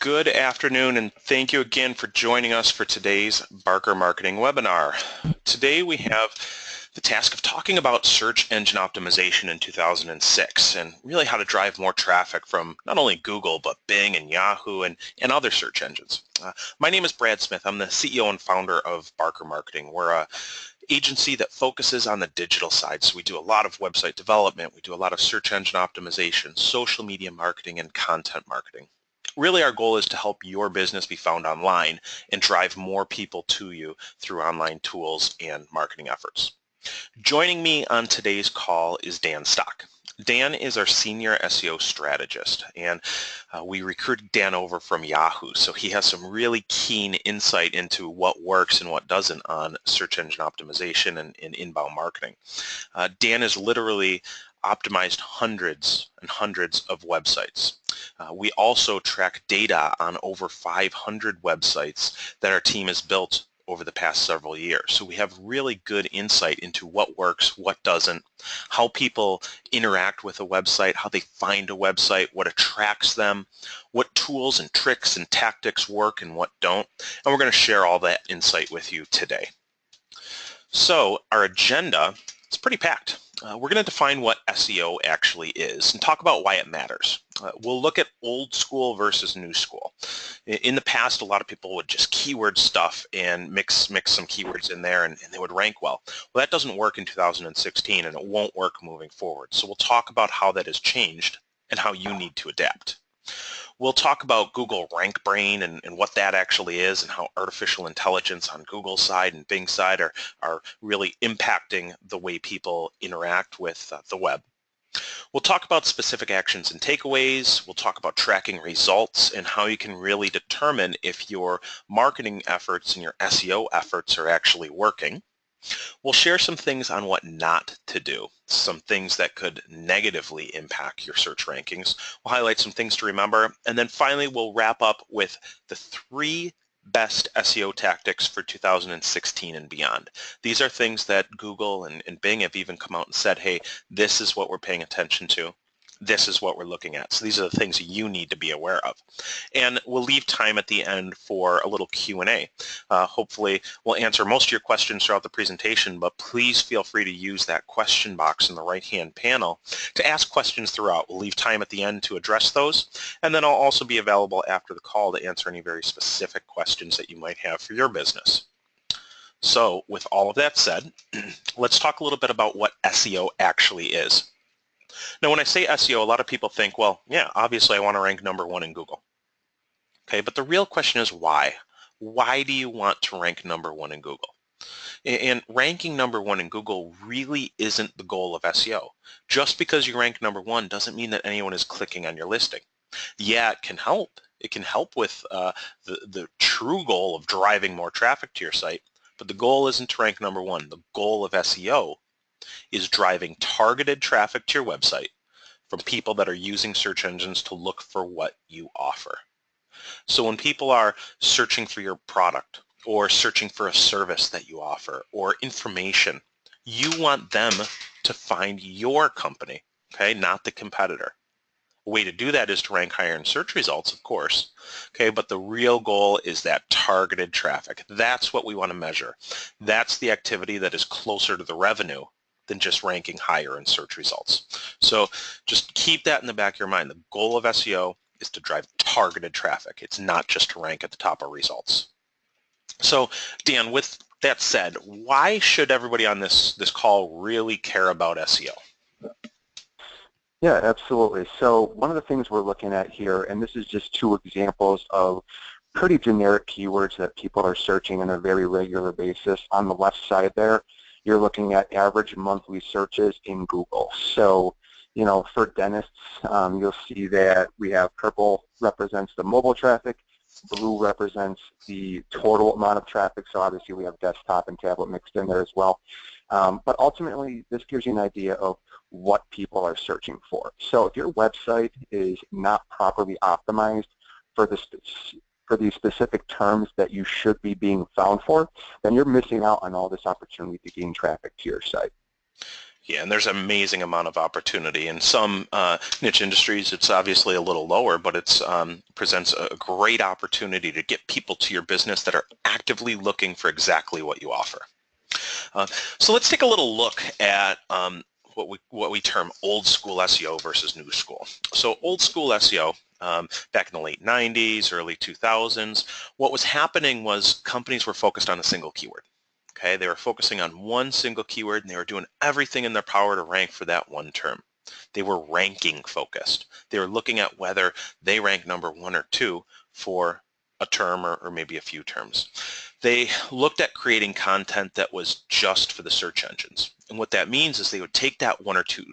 Good afternoon, and thank you again for joining us for today's Barker Marketing webinar. Today we have the task of talking about search engine optimization in 2006 and really how to drive more traffic from not only Google but Bing and Yahoo and other search engines. My name is Brad Smith. I'm the CEO and founder of Barker Marketing. We're a agency that focuses on the digital side. So we do a lot of website development, we do a lot of search engine optimization, social media marketing, and content marketing. Really, our goal is to help your business be found online and drive more people to you through online tools and marketing efforts. Joining me on today's call is Dan Stock. Dan is our senior SEO strategist, and we recruited Dan over from Yahoo, so he has some really keen insight into what works and what doesn't on search engine optimization and inbound marketing. Dan has literally optimized hundreds and hundreds of websites. We also track data on over 500 websites that our team has built over the past several years. So we have really good insight into what works, what doesn't, how people interact with a website, how they find a website, what attracts them, what tools and tricks and tactics work and what don't. And we're going to share all that insight with you today. So our agenda is pretty packed. We're going to define what SEO actually is and talk about why it matters. We'll look at old school versus new school. In the past, a lot of people would just keyword stuff and mix some keywords in there and they would rank well. Well, that doesn't work in 2016 and it won't work moving forward. So we'll talk about how that has changed and how you need to adapt. We'll talk about Google Rankbrain and what that actually is and how artificial intelligence on Google's side and Bing's side are really impacting the way people interact with the web. We'll talk about specific actions and takeaways. We'll talk about tracking results and how you can really determine if your marketing efforts and your SEO efforts are actually working. We'll share some things on what not to do, some things that could negatively impact your search rankings. We'll highlight some things to remember, and then finally we'll wrap up with the 3 best SEO tactics for 2016 and beyond. These are things that Google and Bing have even come out and said, hey, this is what we're paying attention to. This is what we're looking at. So these are the things you need to be aware of. And we'll leave time at the end for a little Q&A. Hopefully we'll answer most of your questions throughout the presentation, but please feel free to use that question box in the right-hand panel to ask questions throughout. We'll leave time at the end to address those, and then I'll also be available after the call to answer any very specific questions that you might have for your business. So with all of that said, let's talk a little bit about what SEO actually is. Now, when I say SEO, a lot of people think, well, yeah, obviously I want to rank #1 in Google. Okay, but the real question is why? Why do you want to rank #1 in Google? And ranking #1 in Google really isn't the goal of SEO. Just because you rank #1 doesn't mean that anyone is clicking on your listing. Yeah, it can help. It can help with the true goal of driving more traffic to your site, but the goal isn't to rank #1. The goal of SEO is driving targeted traffic to your website from people that are using search engines to look for what you offer. So when people are searching for your product or searching for a service that you offer or information, you want them to find your company, okay, not the competitor. A way to do that is to rank higher in search results, of course, okay, but the real goal is that targeted traffic. That's what we want to measure. That's the activity that is closer to the revenue than just ranking higher in search results. So just keep that in the back of your mind. The goal of SEO is to drive targeted traffic. It's not just to rank at the top of results. So Dan, with that said, why should everybody on this call really care about SEO? Yeah, absolutely. So one of the things we're looking at here, and this is just 2 examples of pretty generic keywords that people are searching on a very regular basis. On the left side there, you're looking at average monthly searches in Google. So, you know, for dentists, you'll see that we have purple represents the mobile traffic, blue represents the total amount of traffic. So obviously we have desktop and tablet mixed in there as well. But ultimately, this gives you an idea of what people are searching for. So if your website is not properly optimized for these specific terms that you should be being found for, then you're missing out on all this opportunity to gain traffic to your site. Yeah, and there's an amazing amount of opportunity. In some niche industries, it's obviously a little lower, but it presents a great opportunity to get people to your business that are actively looking for exactly what you offer. Uh, so let's take a little look at what we term old school SEO versus new school. So old school SEO, back in the late 90s, early 2000s, what was happening was companies were focused on a single keyword. Okay, they were focusing on one single keyword and they were doing everything in their power to rank for that one term. They were ranking focused. They were looking at whether they rank number 1 or 2 for a term or maybe a few terms. They looked at creating content that was just for the search engines. And what that means is they would take that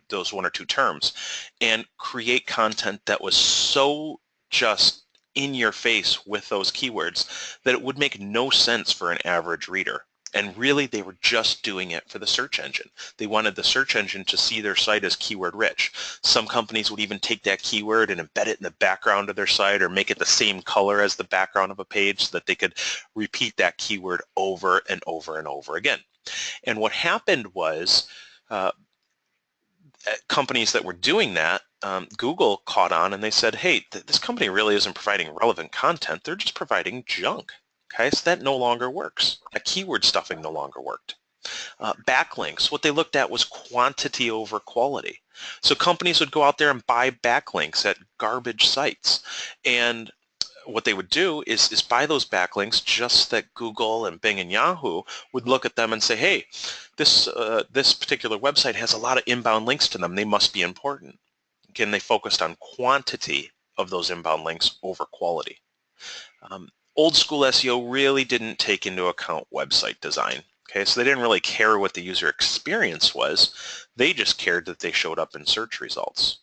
those one or two terms and create content that was so just in your face with those keywords that it would make no sense for an average reader. And really, they were just doing it for the search engine. They wanted the search engine to see their site as keyword rich. Some companies would even take that keyword and embed it in the background of their site or make it the same color as the background of a page so that they could repeat that keyword over and over and over again. And what happened was companies that were doing that, Google caught on and they said, hey, this company really isn't providing relevant content. They're just providing junk. Okay, so that no longer works. That keyword stuffing no longer worked. Backlinks, what they looked at was quantity over quality. So companies would go out there and buy backlinks at garbage sites. And what they would do is buy those backlinks just that Google and Bing and Yahoo would look at them and say, hey, this particular website has a lot of inbound links to them. They must be important. Again, they focused on quantity of those inbound links over quality. Old school SEO really didn't take into account website design. Okay, so they didn't really care what the user experience was. They just cared that they showed up in search results.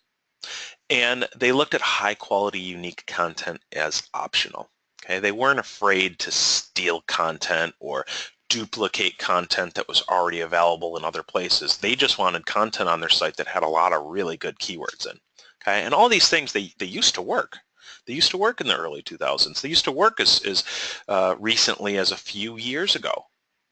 And they looked at high quality, unique content as optional. Okay, they weren't afraid to steal content or duplicate content that was already available in other places. They just wanted content on their site that had a lot of really good keywords in. Okay, and all these things, they used to work. They used to work in the early 2000s. They used to work as recently as a few years ago.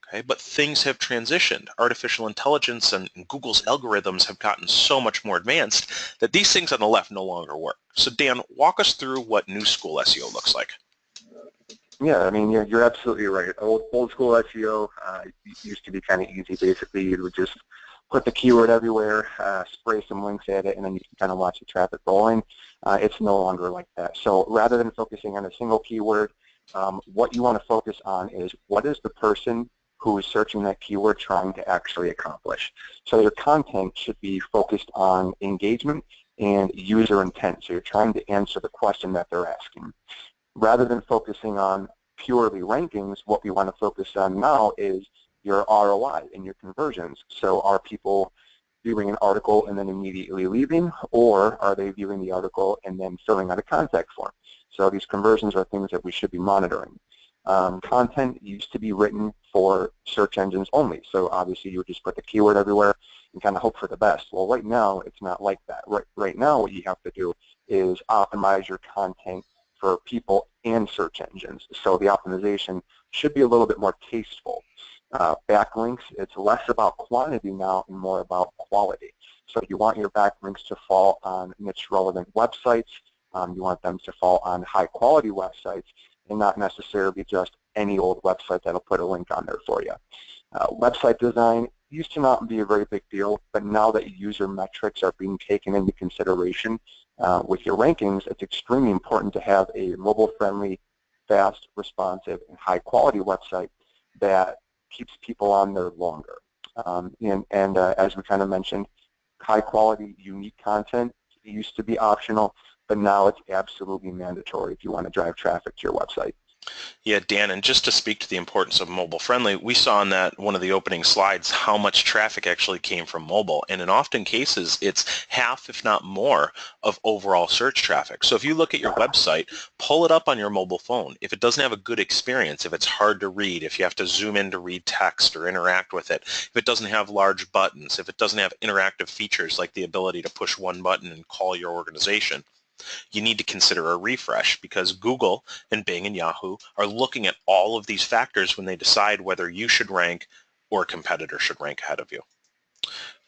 Okay, but things have transitioned. Artificial intelligence and Google's algorithms have gotten so much more advanced that these things on the left no longer work. So Dan, walk us through what new school SEO looks like. Yeah, I mean, you're absolutely right. Old school SEO used to be kind of easy. Basically, you would just put the keyword everywhere, spray some links at it, and then you can kind of watch the traffic rolling. It's no longer like that. So rather than focusing on a single keyword, what you want to focus on is what is the person who is searching that keyword trying to actually accomplish. So your content should be focused on engagement and user intent. So you're trying to answer the question that they're asking. Rather than focusing on purely rankings, what we want to focus on now is your ROI and your conversions. So are people viewing an article and then immediately leaving, or are they viewing the article and then filling out a contact form? So these conversions are things that we should be monitoring. Content used to be written for search engines only. So obviously you would just put the keyword everywhere and kind of hope for the best. Well, right now it's not like that. Right now what you have to do is optimize your content for people and search engines. So the optimization should be a little bit more tasteful. Backlinks, it's less about quantity now and more about quality. So you want your backlinks to fall on niche relevant websites. You want them to fall on high quality websites and not necessarily just any old website that'll put a link on there for you. Website design used to not be a very big deal, but now that user metrics are being taken into consideration with your rankings, it's extremely important to have a mobile-friendly, fast, responsive, and high-quality website that keeps people on there longer. As we kind of mentioned, high-quality, unique content used to be optional, but now it's absolutely mandatory if you want to drive traffic to your website. Yeah, Dan, and just to speak to the importance of mobile friendly, we saw in that one of the opening slides how much traffic actually came from mobile, and in often cases it's half if not more of overall search traffic. So if you look at your website, pull it up on your mobile phone. If it doesn't have a good experience, if it's hard to read, if you have to zoom in to read text or interact with it, if it doesn't have large buttons, if it doesn't have interactive features like the ability to push one button and call your organization, you need to consider a refresh, because Google and Bing and Yahoo are looking at all of these factors when they decide whether you should rank or a competitor should rank ahead of you.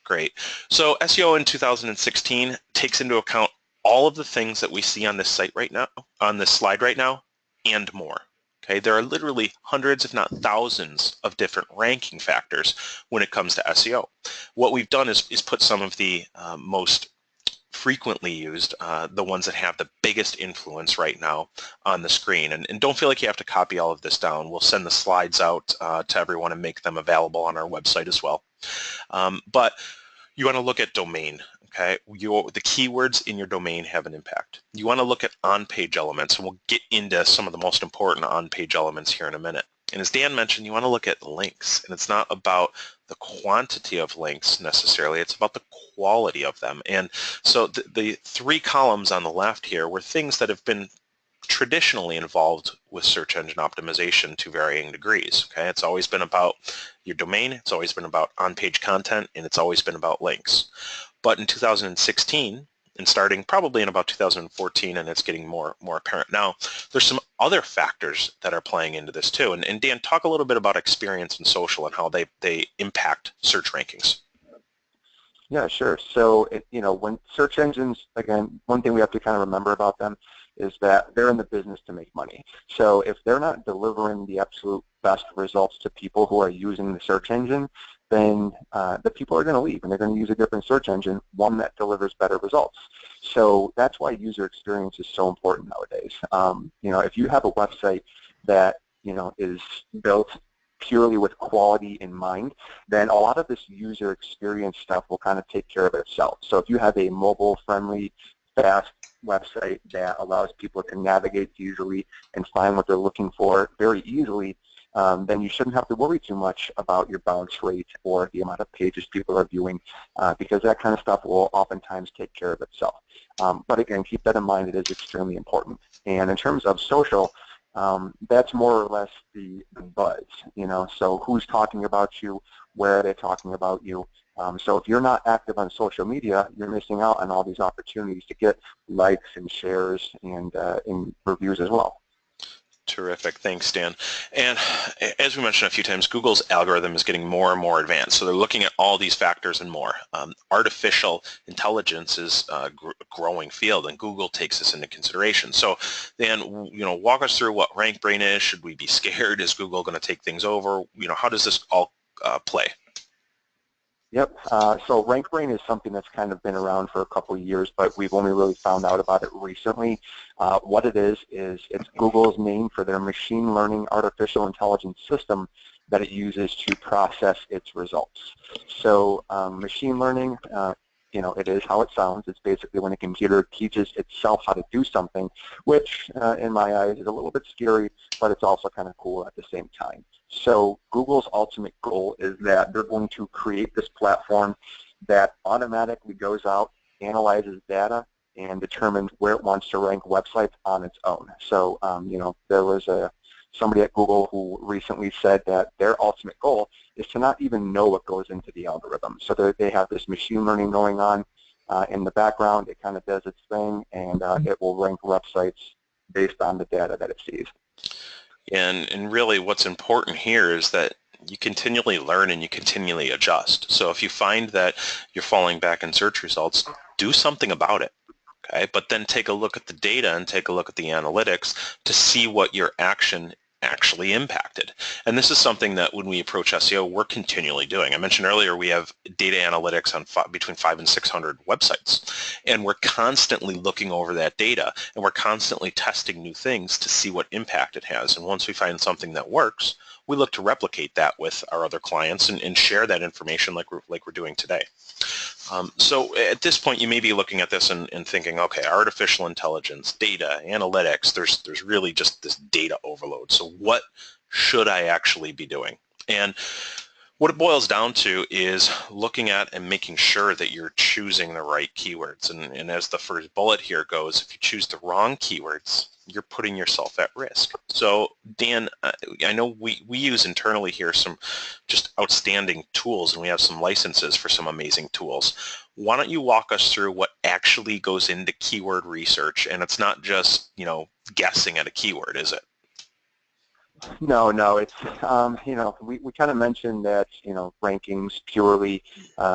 Great. So SEO in 2016 takes into account all of the things that we see on this site right now, on this slide right now, and more. Okay, there are literally hundreds, if not thousands, of different ranking factors when it comes to SEO. What we've done is put some of the most frequently used, the ones that have the biggest influence right now on the screen. And don't feel like you have to copy all of this down. We'll send the slides out to everyone and make them available on our website as well. But you want to look at domain. Okay, the keywords in your domain have an impact. You want to look at on-page elements, and we'll get into some of the most important on-page elements here in a minute. And as Dan mentioned, you want to look at links, and it's not about the quantity of links necessarily, it's about the quality of them. And so the three columns on the left here were things that have been traditionally involved with search engine optimization to varying degrees. Okay, it's always been about your domain, it's always been about on-page content, and it's always been about links. But in 2016, and starting probably in about 2014, and it's getting more apparent now, there's some other factors that are playing into this too. And Dan, talk a little bit about experience in social and how they impact search rankings. Yeah, sure. So, when search engines, again, one thing we have to kind of remember about them is that they're in the business to make money. So if they're not delivering the absolute best results to people who are using the search engine, then the people are going to leave and they're going to use a different search engine, one that delivers better results. So that's why user experience is so important nowadays. If you have a website that is built purely with quality in mind, then a lot of this user experience stuff will kind of take care of itself. So if you have a mobile-friendly, fast website that allows people to navigate easily and find what they're looking for very easily, then you shouldn't have to worry too much about your bounce rate or the amount of pages people are viewing, because that kind of stuff will oftentimes take care of itself. But again, keep that in mind, it is extremely important. And in terms of social, that's more or less the buzz, so who's talking about you, where are they talking about you. So if you're not active on social media, you're missing out on all these opportunities to get likes and shares and reviews as well. Terrific. Thanks, Dan. And as we mentioned a few times, Google's algorithm is getting more and more advanced. So they're looking at all these factors and more. Artificial intelligence is a growing field, and Google takes this into consideration. So Dan, walk us through what Rankbrain is. Should we be scared? Is Google going to take things over? How does this all play? Yep. So Rankbrain is something that's kind of been around for a couple of years, but we've only really found out about it recently. What it is it's Google's name for their machine learning artificial intelligence system that it uses to process its results. So machine learning, it is how it sounds. It's basically when a computer teaches itself how to do something, which in my eyes is a little bit scary, but it's also kind of cool at the same time. So Google's ultimate goal is that they're going to create this platform that automatically goes out, analyzes data, and determines where it wants to rank websites on its own. So, there was somebody at Google who recently said that their ultimate goal is to not even know what goes into the algorithm. So they have this machine learning going on in the background. It kind of does its thing, and it will rank websites based on the data that it sees. And really what's important here is that you continually learn and you continually adjust. So if you find that you're falling back in search results, do something about it. Okay, but then take a look at the data and take a look at the analytics to see what your action actually impacted. And this is something that when we approach SEO, we're continually doing. I mentioned earlier we have data analytics on between 500 and 600 websites, and we're constantly looking over that data, and we're constantly testing new things to see what impact it has. And once we find something that works, we look to replicate that with our other clients and share that information like we're doing today. So at this point, you may be looking at this and thinking, okay, artificial intelligence, data, analytics, there's really just this data overload. So what should I actually be doing? And what it boils down to is looking at and making sure that you're choosing the right keywords. And as the first bullet here goes, if you choose the wrong keywords, you're putting yourself at risk. So Dan, I know we use internally here some just outstanding tools, and we have some licenses for some amazing tools. Why don't you walk us through what actually goes into keyword research? And it's not just, guessing at a keyword, is it? No, it's, we kind of mentioned that, rankings purely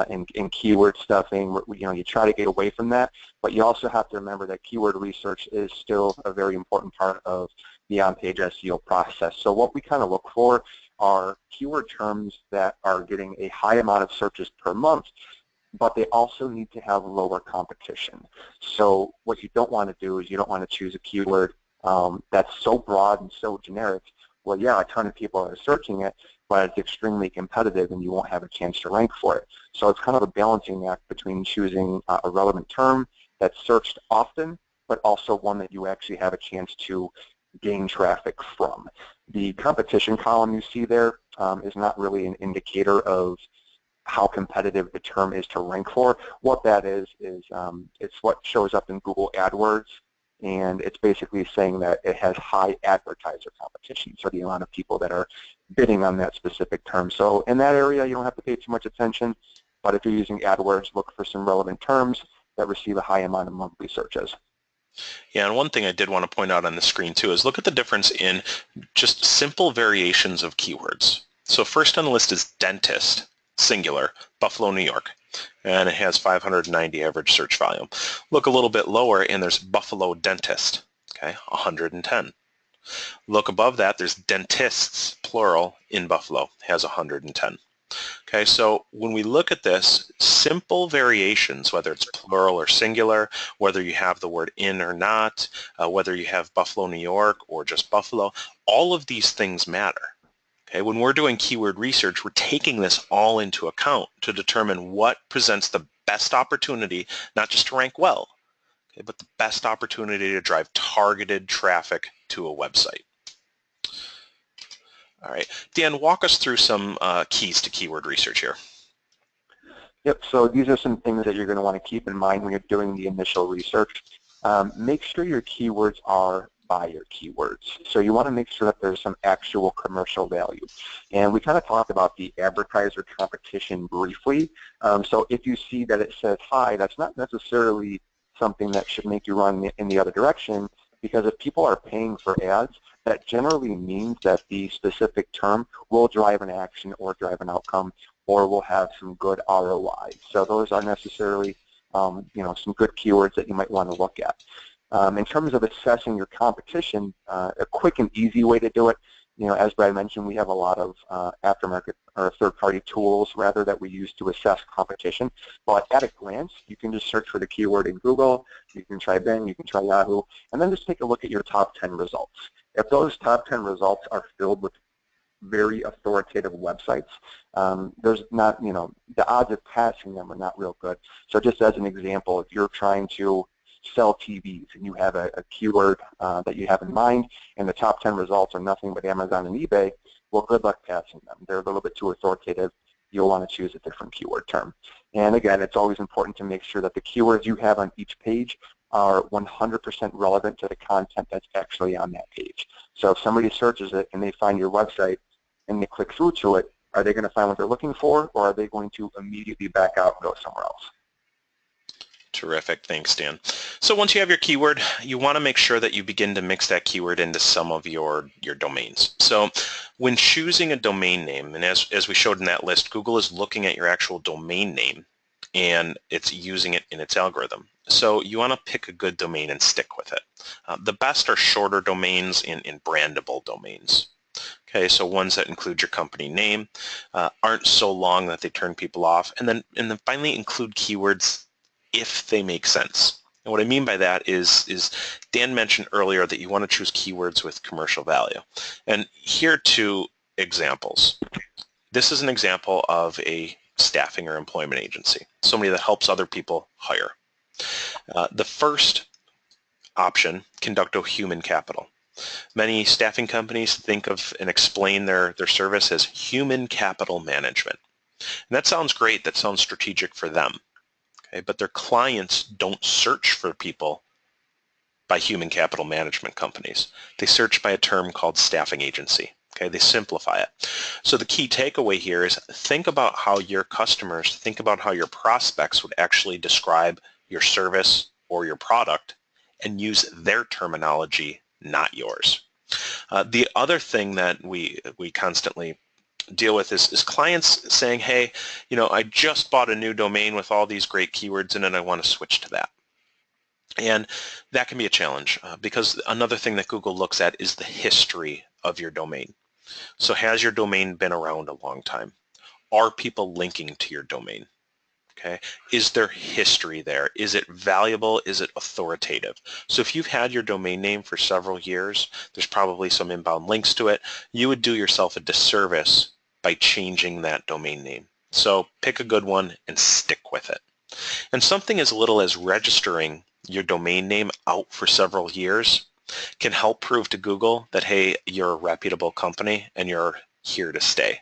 in keyword stuffing, you try to get away from that, but you also have to remember that keyword research is still a very important part of the on-page SEO process. So what we kind of look for are keyword terms that are getting a high amount of searches per month, but they also need to have lower competition. So what you don't want to do is you don't want to choose a keyword that's so broad and so generic. Well, yeah, a ton of people are searching it, but it's extremely competitive and you won't have a chance to rank for it. So it's kind of a balancing act between choosing a relevant term that's searched often, but also one that you actually have a chance to gain traffic from. The competition column you see there is not really an indicator of how competitive the term is to rank for. What that is it's what shows up in Google AdWords, and it's basically saying that it has high advertiser competition, so the amount of people that are bidding on that specific term. So in that area, you don't have to pay too much attention, but if you're using AdWords, look for some relevant terms that receive a high amount of monthly searches. Yeah, and one thing I did want to point out on the screen too is look at the difference in just simple variations of keywords. So first on the list is dentist, singular, Buffalo, New York, and it has 590 average search volume. Look a little bit lower and there's Buffalo dentist, okay, 110. Look above that, there's dentists, plural, in Buffalo, has 110. Okay, so when we look at this, simple variations, whether it's plural or singular, whether you have the word in or not, whether you have Buffalo, New York, or just Buffalo, all of these things matter. Okay, when we're doing keyword research, we're taking this all into account to determine what presents the best opportunity, not just to rank well, okay, but the best opportunity to drive targeted traffic to a website. All right, Dan, walk us through some keys to keyword research here. Yep, so these are some things that you're going to want to keep in mind when you're doing the initial research. Make sure your keywords are buyer keywords. So you want to make sure that there's some actual commercial value. And we kind of talked about the advertiser competition briefly. So if you see that it says high, that's not necessarily something that should make you run in the other direction, because if people are paying for ads, that generally means that the specific term will drive an action or drive an outcome, or will have some good ROI. So those are necessarily some good keywords that you might want to look at. In terms of assessing your competition, a quick and easy way to do it, as Brad mentioned, we have a lot of aftermarket or third-party tools rather that we use to assess competition. But at a glance, you can just search for the keyword in Google. You can try Bing, you can try Yahoo, and then just take a look at your top 10 results. If those top 10 results are filled with very authoritative websites, there's not, the odds of passing them are not real good. So just as an example, if you're trying to sell TVs and you have a keyword that you have in mind and the top 10 results are nothing but Amazon and eBay, well, good luck passing them. They're a little bit too authoritative. You'll want to choose a different keyword term. And again, it's always important to make sure that the keywords you have on each page are 100% relevant to the content that's actually on that page. So if somebody searches it and they find your website and they click through to it, are they going to find what they're looking for, or are they going to immediately back out and go somewhere else? Terrific. Thanks, Dan. So once you have your keyword, you want to make sure that you begin to mix that keyword into some of your domains. So when choosing a domain name, and as we showed in that list, Google is looking at your actual domain name and it's using it in its algorithm. So you want to pick a good domain and stick with it. The best are shorter domains in brandable domains. Okay, so ones that include your company name, aren't so long that they turn people off, and then finally include keywords if they make sense. And what I mean by that is Dan mentioned earlier that you want to choose keywords with commercial value. And here are two examples. This is an example of a staffing or employment agency, somebody that helps other people hire. The first option, conduct a human capital. Many staffing companies think of and explain their service as human capital management. And that sounds great, that sounds strategic for them. Okay, but their clients don't search for people by human capital management companies. They search by a term called staffing agency. Okay, they simplify it. So the key takeaway here is think about how your customers, think about how your prospects would actually describe your service or your product and use their terminology, not yours. The other thing that we constantly deal with is clients saying, hey, I just bought a new domain with all these great keywords in it, I want to switch to that. And that can be a challenge because another thing that Google looks at is the history of your domain. So has your domain been around a long time? Are people linking to your domain? Okay. Is there history there? Is it valuable? Is it authoritative? So if you've had your domain name for several years, there's probably some inbound links to it. You would do yourself a disservice by changing that domain name. So pick a good one and stick with it. And something as little as registering your domain name out for several years can help prove to Google that, hey, you're a reputable company and you're here to stay.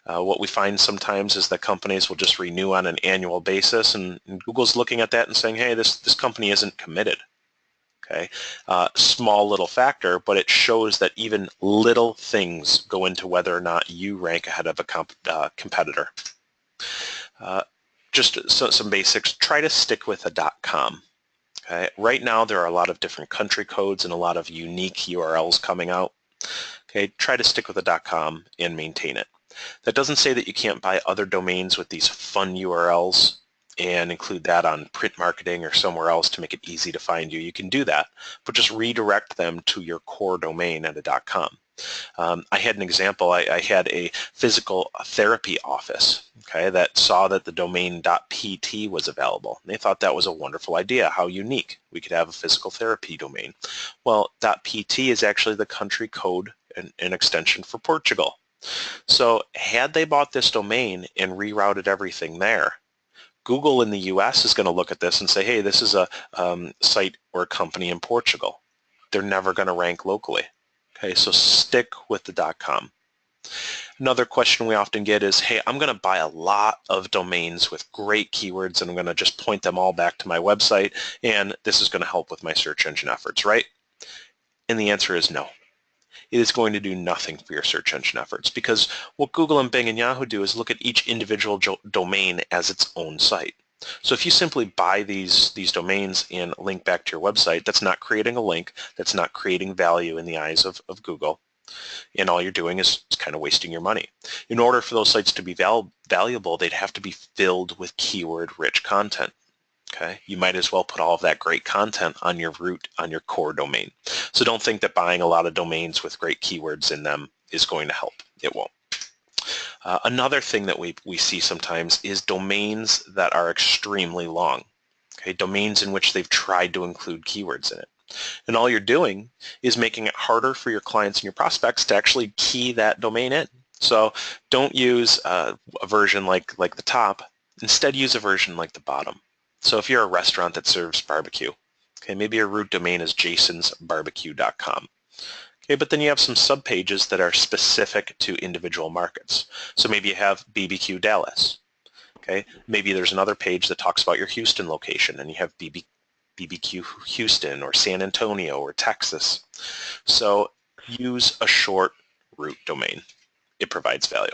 What we find sometimes is that companies will just renew on an annual basis, and Google's looking at that and saying, hey, this company isn't committed. Okay, small little factor, but it shows that even little things go into whether or not you rank ahead of a competitor. Just some basics. Try to stick with a .com. Okay, right now there are a lot of different country codes and a lot of unique URLs coming out. Okay, try to stick with a .com and maintain it. That doesn't say that you can't buy other domains with these fun URLs and include that on print marketing or somewhere else to make it easy to find you. You can do that, but just redirect them to your core domain at a .com. I had an example. I had a physical therapy office, okay, that saw that the domain .pt was available. They thought that was a wonderful idea. How unique. We could have a physical therapy domain. Well, .pt is actually the country code and an extension for Portugal. So had they bought this domain and rerouted everything there, Google in the US is going to look at this and say, hey, this is a site or a company in Portugal. They're never going to rank locally. Okay, so stick with the .com. Another question we often get is, hey, I'm going to buy a lot of domains with great keywords and I'm going to just point them all back to my website and this is going to help with my search engine efforts, right? And the answer is no. It is going to do nothing for your search engine efforts because what Google and Bing and Yahoo do is look at each individual domain as its own site. So if you simply buy these domains and link back to your website, that's not creating a link, that's not creating value in the eyes of Google, and all you're doing is kind of wasting your money. In order for those sites to be valuable, they'd have to be filled with keyword-rich content. Okay, you might as well put all of that great content on your core domain. So don't think that buying a lot of domains with great keywords in them is going to help. It won't. Another thing that we see sometimes is domains that are extremely long. Okay, domains in which they've tried to include keywords in it. And all you're doing is making it harder for your clients and your prospects to actually key that domain in. So don't use a version like the top. Instead, use a version like the bottom. So if you're a restaurant that serves barbecue, okay, maybe your root domain is jasonsbarbecue.com. Okay, but then you have some subpages that are specific to individual markets. So maybe you have BBQ Dallas. Okay, maybe there's another page that talks about your Houston location, and you have BBQ Houston or San Antonio or Texas. So use a short root domain. It provides value.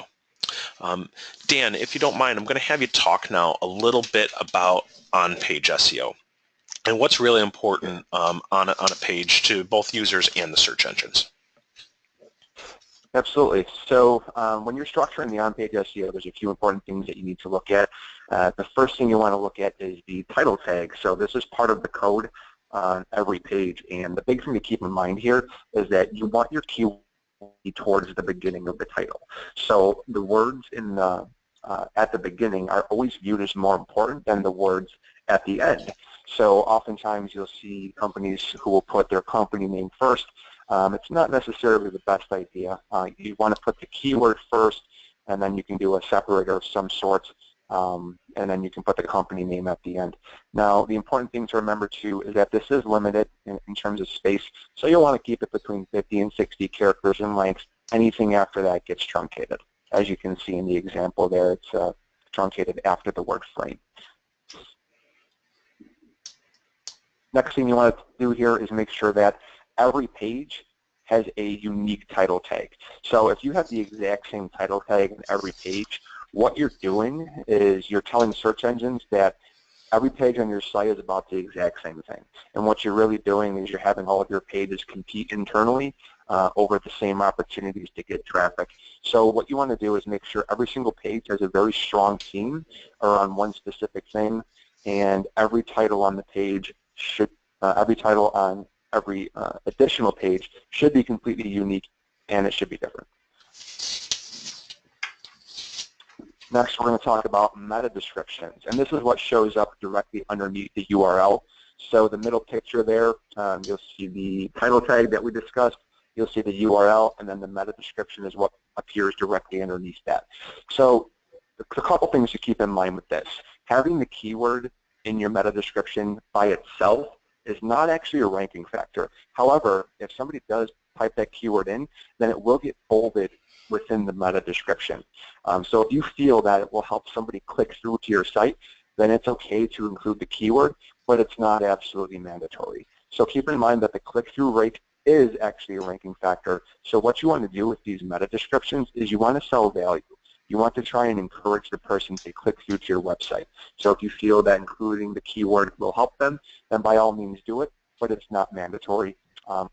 Dan, if you don't mind, I'm going to have you talk now a little bit about on-page SEO and what's really important on a page to both users and the search engines. Absolutely. So when you're structuring the on-page SEO, there's a few important things that you need to look at. The first thing you want to look at is the title tag. So this is part of the code on every page. And the big thing to keep in mind here is that you want your keyword towards the beginning of the title. So the words in the at the beginning are always viewed as more important than the words at the end. So oftentimes you'll see companies who will put their company name first. It's not necessarily the best idea. You want to put the keyword first, and then you can do a separator of some sort, and then you can put the company name at the end. Now, the important thing to remember too is that this is limited in terms of space, so you'll want to keep it between 50 and 60 characters in length. Anything after that gets truncated. As you can see in the example there, it's truncated after the word frame. Next thing you want to do here is make sure that every page has a unique title tag. So if you have the exact same title tag in every page, what you're doing is you're telling search engines that every page on your site is about the exact same thing. And what you're really doing is you're having all of your pages compete internally over the same opportunities to get traffic. So what you want to do is make sure every single page has a very strong theme around one specific thing, and every title on the page should, every title on every additional page should be completely unique, and it should be different. Next, we're going to talk about meta descriptions, and this is what shows up directly underneath the URL. So the middle picture there, you'll see the title tag that we discussed, you'll see the URL, and then the meta description is what appears directly underneath that. So a couple things to keep in mind with this. Having the keyword in your meta description by itself is not actually a ranking factor. However, if somebody does type that keyword in, then it will get bolded within the meta description. So if you feel that it will help somebody click through to your site, then it's okay to include the keyword, but it's not absolutely mandatory. So keep in mind that the click-through rate is actually a ranking factor. So what you want to do with these meta descriptions is you want to sell value. You want to try and encourage the person to click through to your website. So if you feel that including the keyword will help them, then by all means do it, but it's not mandatory.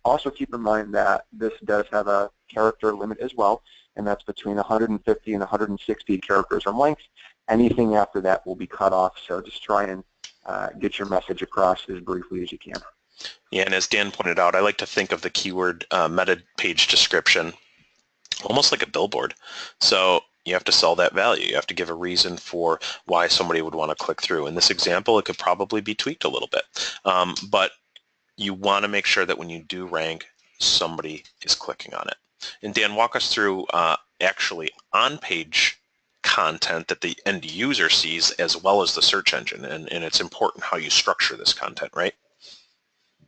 Also keep in mind that this does have a character limit as well, and that's between 150 and 160 characters in length. Anything after that will be cut off, so just try and get your message across as briefly as you can. Yeah, and as Dan pointed out, I like to think of the keyword meta page description almost like a billboard. So you have to sell that value. You have to give a reason for why somebody would want to click through. In this example, it could probably be tweaked a little bit, but you want to make sure that when you do rank, somebody is clicking on it. And Dan, walk us through actually on-page content that the end user sees as well as the search engine, and it's important how you structure this content, right?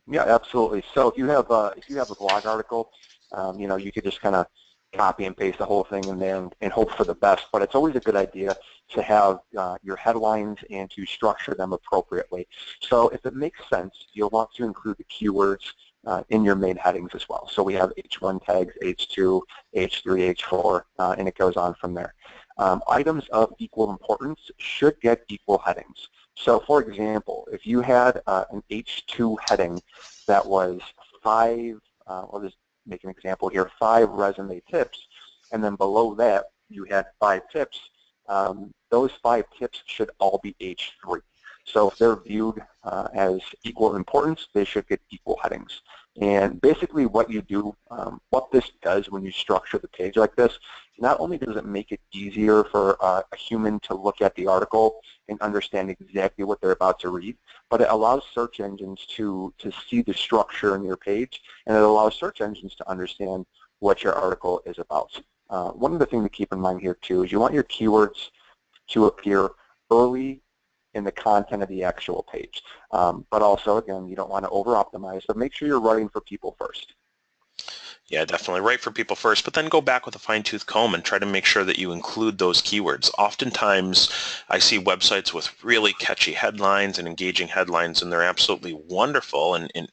Yeah, absolutely. So if you have a blog article, you could just kind of copy and paste the whole thing in there and hope for the best. But it's always a good idea to have your headlines and to structure them appropriately. So if it makes sense, you'll want to include the keywords in your main headings as well. So we have H1 tags, H2, H3, H4, and it goes on from there. Items of equal importance should get equal headings. So for example, if you had an H2 heading that was 5, I'll just make an example here, 5 resume tips, and then below that you had 5 tips, those 5 tips should all be H3. So if they're viewed as equal importance, they should get equal headings. And basically what you do, what this does when you structure the page like this, not only does it make it easier for a human to look at the article and understand exactly what they're about to read, but it allows search engines to see the structure in your page, and it allows search engines to understand what your article is about. One other thing to keep in mind here too is you want your keywords to appear early in the content of the actual page. But also, again, you don't want to over-optimize, so make sure you're writing for people first. Yeah, definitely. Write for people first, but then go back with a fine-tooth comb and try to make sure that you include those keywords. Oftentimes, I see websites with really catchy headlines and engaging headlines, and they're absolutely wonderful and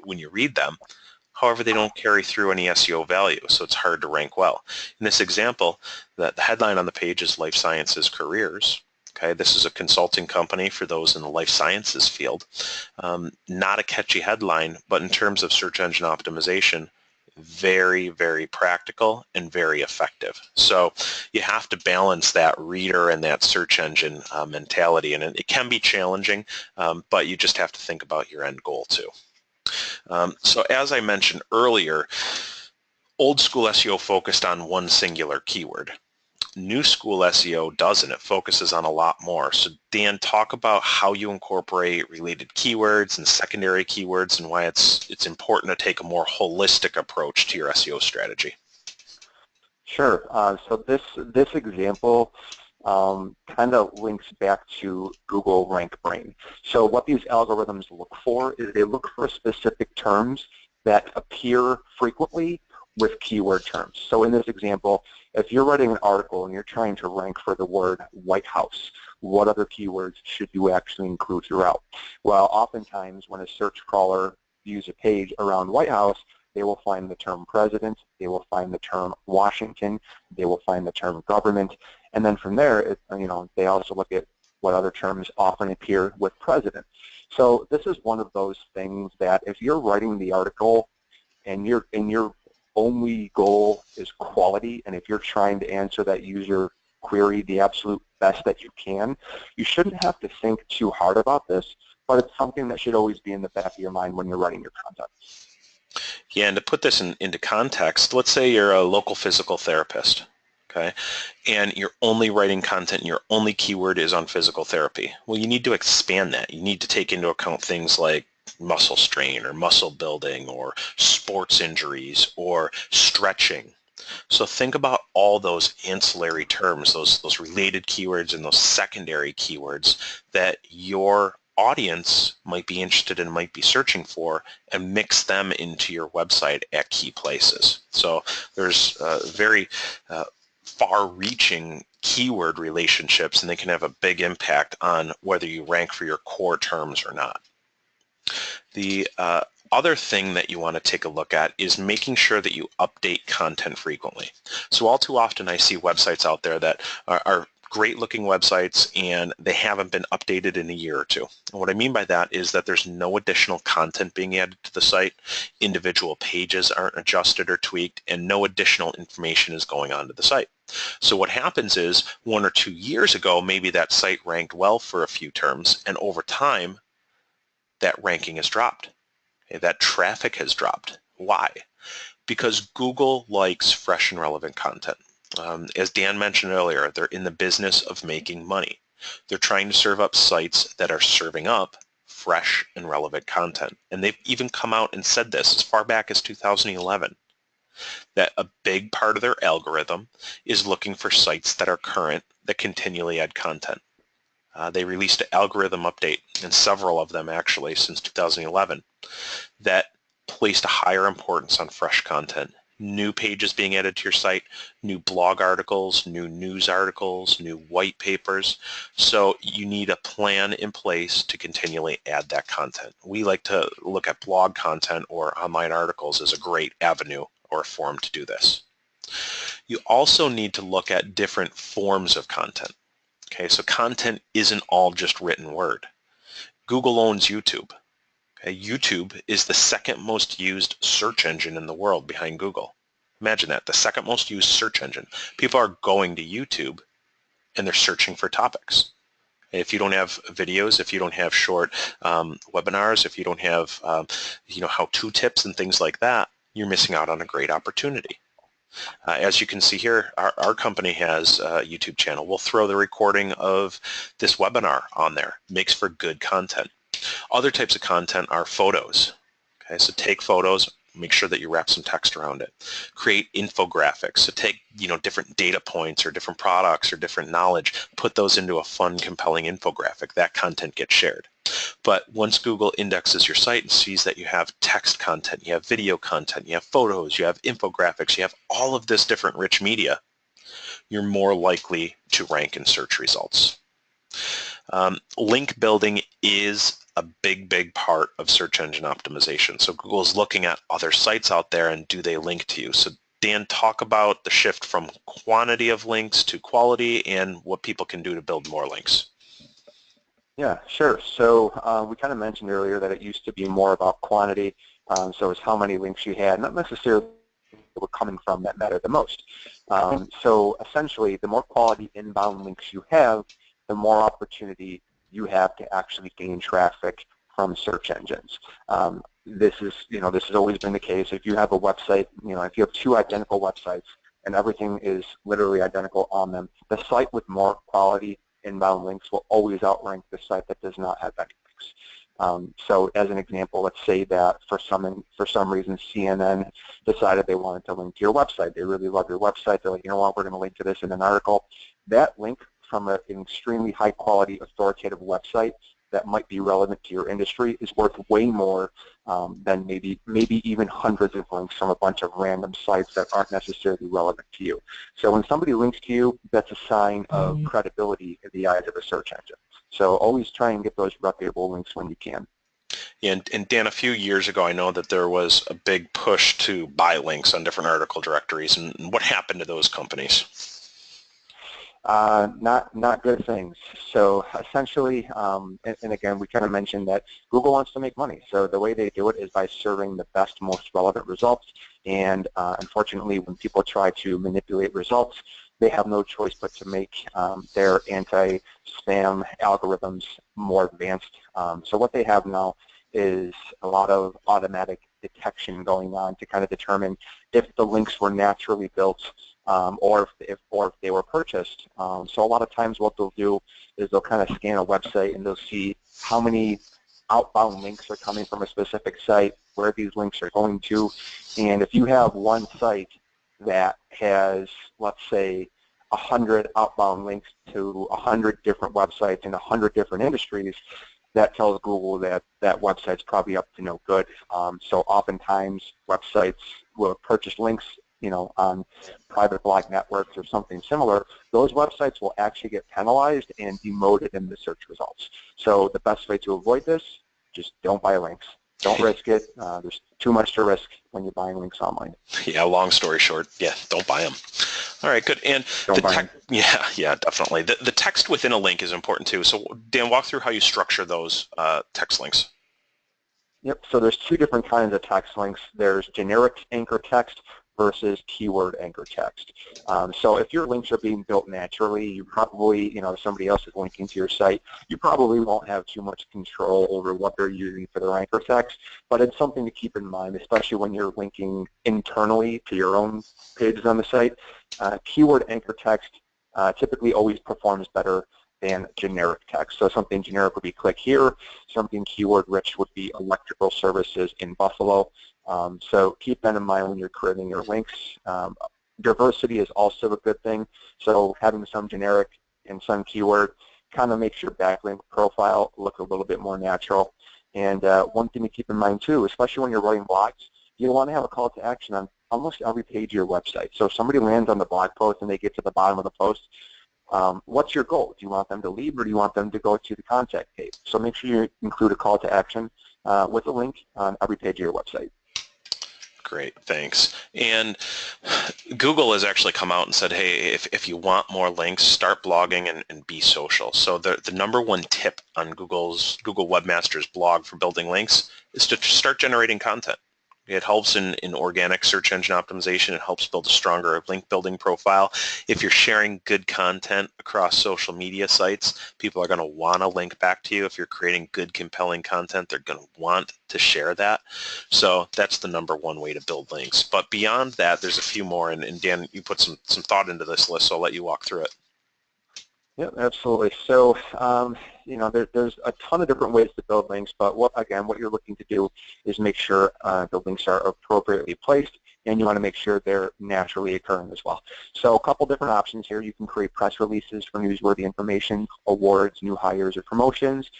when you read them. However, they don't carry through any SEO value, so it's hard to rank well. In this example, the headline on the page is Life Sciences Careers. Okay, this is a consulting company for those in the life sciences field. Not a catchy headline, but in terms of search engine optimization, very, very practical and very effective. So you have to balance that reader and that search engine mentality, and it can be challenging, but you just have to think about your end goal too. So as I mentioned earlier, old school SEO focused on one singular keyword. New school SEO doesn't. It focuses on a lot more. So Dan, talk about how you incorporate related keywords and secondary keywords and why it's important to take a more holistic approach to your SEO strategy. Sure. So this example kind of links back to Google Rankbrain. So what these algorithms look for is they look for specific terms that appear frequently with keyword terms. So in this example, if you're writing an article and you're trying to rank for the word White House, what other keywords should you actually include throughout? Well, oftentimes when a search crawler views a page around White House, they will find the term president, they will find the term Washington, they will find the term government, and then from there, they also look at what other terms often appear with president. So this is one of those things that if you're writing the article and you're only goal is quality, and if you're trying to answer that user query the absolute best that you can, you shouldn't have to think too hard about this, but it's something that should always be in the back of your mind when you're writing your content. Yeah, and to put this into context, let's say you're a local physical therapist, okay, and you're only writing content and your only keyword is on physical therapy. Well, you need to expand that. You need to take into account things like muscle strain or muscle building or sports injuries or stretching. So think about all those ancillary terms, those related keywords and those secondary keywords that your audience might be interested in, might be searching for, and mix them into your website at key places. So there's very far-reaching keyword relationships, and they can have a big impact on whether you rank for your core terms or not. The other thing that you want to take a look at is making sure that you update content frequently. So all too often I see websites out there that are great looking websites and they haven't been updated in a year or two. And what I mean by that is that there's no additional content being added to the site, individual pages aren't adjusted or tweaked, and no additional information is going onto the site. So what happens is 1 or 2 years ago, maybe that site ranked well for a few terms, and over time that ranking has dropped. Okay, that traffic has dropped. Why? Because Google likes fresh and relevant content. As Dan mentioned earlier, they're in the business of making money. They're trying to serve up sites that are serving up fresh and relevant content. And they've even come out and said this as far back as 2011, that a big part of their algorithm is looking for sites that are current, that continually add content. They released an algorithm update, and several of them actually since 2011, that placed a higher importance on fresh content. New pages being added to your site, new blog articles, new news articles, new white papers. So you need a plan in place to continually add that content. We like to look at blog content or online articles as a great avenue or forum to do this. You also need to look at different forms of content. Okay, so content isn't all just written word. Google owns YouTube. Okay, YouTube is the second most used search engine in the world behind Google. Imagine that, the second most used search engine. People are going to YouTube and they're searching for topics. If you don't have videos, if you don't have short webinars, if you don't have how-to tips and things like that, you're missing out on a great opportunity. As you can see here, our company has a YouTube channel. We'll throw the recording of this webinar on there. Makes for good content. Other types of content are photos. Okay, so take photos, make sure that you wrap some text around it. Create infographics. So take different data points or different products or different knowledge, put those into a fun, compelling infographic. That content gets shared. But once Google indexes your site and sees that you have text content, you have video content, you have photos, you have infographics, you have all of this different rich media, you're more likely to rank in search results. Link building is a big part of search engine optimization. So Google's looking at other sites out there and do they link to you? So Dan, talk about the shift from quantity of links to quality and what people can do to build more links. Yeah, sure. So we kind of mentioned earlier that it used to be more about quantity. So it's how many links you had, not necessarily were coming from that mattered the most. So essentially, the more quality inbound links you have, the more opportunity you have to actually gain traffic from search engines. This has always been the case. If you have a website, if you have 2 identical websites and everything is literally identical on them, the site with more quality inbound links will always outrank the site that does not have any links. So as an example, let's say that for some reason CNN decided they wanted to link to your website. They really love your website. They're like, you know what, we're going to link to this in an article. That link from an extremely high quality authoritative website that might be relevant to your industry is worth way more than maybe even hundreds of links from a bunch of random sites that aren't necessarily relevant to you. So when somebody links to you, that's a sign of credibility in the eyes of a search engine. So always try and get those reputable links when you can. And Dan, a few years ago, I know that there was a big push to buy links on different article directories. And what happened to those companies? Not good things. So essentially, and again, we kind of mentioned that Google wants to make money. So the way they do it is by serving the best, most relevant results. And unfortunately, when people try to manipulate results, they have no choice but to make their anti-spam algorithms more advanced. So what they have now is a lot of automatic detection going on to kind of determine if the links were naturally built or if they were purchased. So a lot of times what they'll do is they'll kind of scan a website and they'll see how many outbound links are coming from a specific site, where these links are going to, and if you have one site that has, let's say, 100 outbound links to 100 different websites in 100 different industries, that tells Google that that website's probably up to no good. So oftentimes websites will purchase links, on private blog networks or something similar. Those websites will actually get penalized and demoted in the search results. So the best way to avoid this, just don't buy links. Don't risk it. There's too much to risk when you're buying links online. Yeah, long story short, yeah, don't buy them. All right, good. And don't buy them. Yeah, definitely. The text within a link is important too. So Dan, walk through how you structure those text links. Yep, so there's two different kinds of text links. There's generic anchor text versus keyword anchor text. So if your links are being built naturally, you probably, if somebody else is linking to your site, you probably won't have too much control over what they're using for their anchor text, but it's something to keep in mind, especially when you're linking internally to your own pages on the site. Keyword anchor text typically always performs better than generic text. So something generic would be click here, something keyword rich would be electrical services in Buffalo. So keep that in mind when you're creating your links. Diversity is also a good thing. So having some generic and some keyword kind of makes your backlink profile look a little bit more natural. And one thing to keep in mind too, especially when you're writing blogs, you want to have a call to action on almost every page of your website. So if somebody lands on the blog post and they get to the bottom of the post, what's your goal? Do you want them to leave or do you want them to go to the contact page? So make sure you include a call to action with a link on every page of your website. Great, thanks. And Google has actually come out and said, hey, if you want more links, start blogging and be social. So the number one tip on Google Webmaster's blog for building links is to start generating content. It helps in organic search engine optimization. It helps build a stronger link building profile. If you're sharing good content across social media sites, people are going to want to link back to you. If you're creating good, compelling content, they're going to want to share that. So that's the number one way to build links. But beyond that, there's a few more. And Dan, you put some thought into this list, so I'll let you walk through it. Yeah, absolutely. So, there's a ton of different ways to build links, but what you're looking to do is make sure the links are appropriately placed, and you want to make sure they're naturally occurring as well. So a couple different options here. You can create press releases for newsworthy information, awards, new hires, or promotions.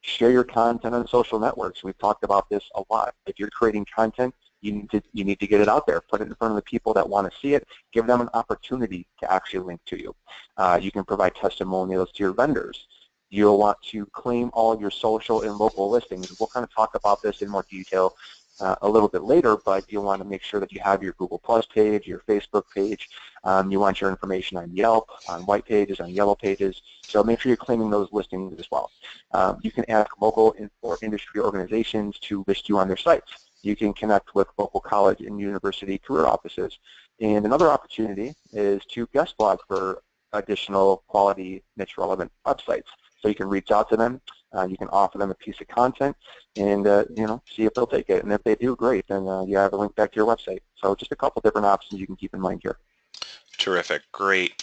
Share your content on social networks. We've talked about this a lot. If you're creating content, you need to get it out there, put it in front of the people that want to see it, give them an opportunity to actually link to you. You can provide testimonials to your vendors. You'll want to claim all of your social and local listings. We'll kind of talk about this in more detail a little bit later, but you'll want to make sure that you have your Google Plus page, your Facebook page. You want your information on Yelp, on white pages, on yellow pages. So make sure you're claiming those listings as well. You can ask local or industry organizations to list you on their sites. You can connect with local college and university career offices. And another opportunity is to guest blog for additional quality niche relevant websites. So you can reach out to them, you can offer them a piece of content, and see if they'll take it. And if they do, great, then you have a link back to your website. So just a couple different options you can keep in mind here. Terrific. Great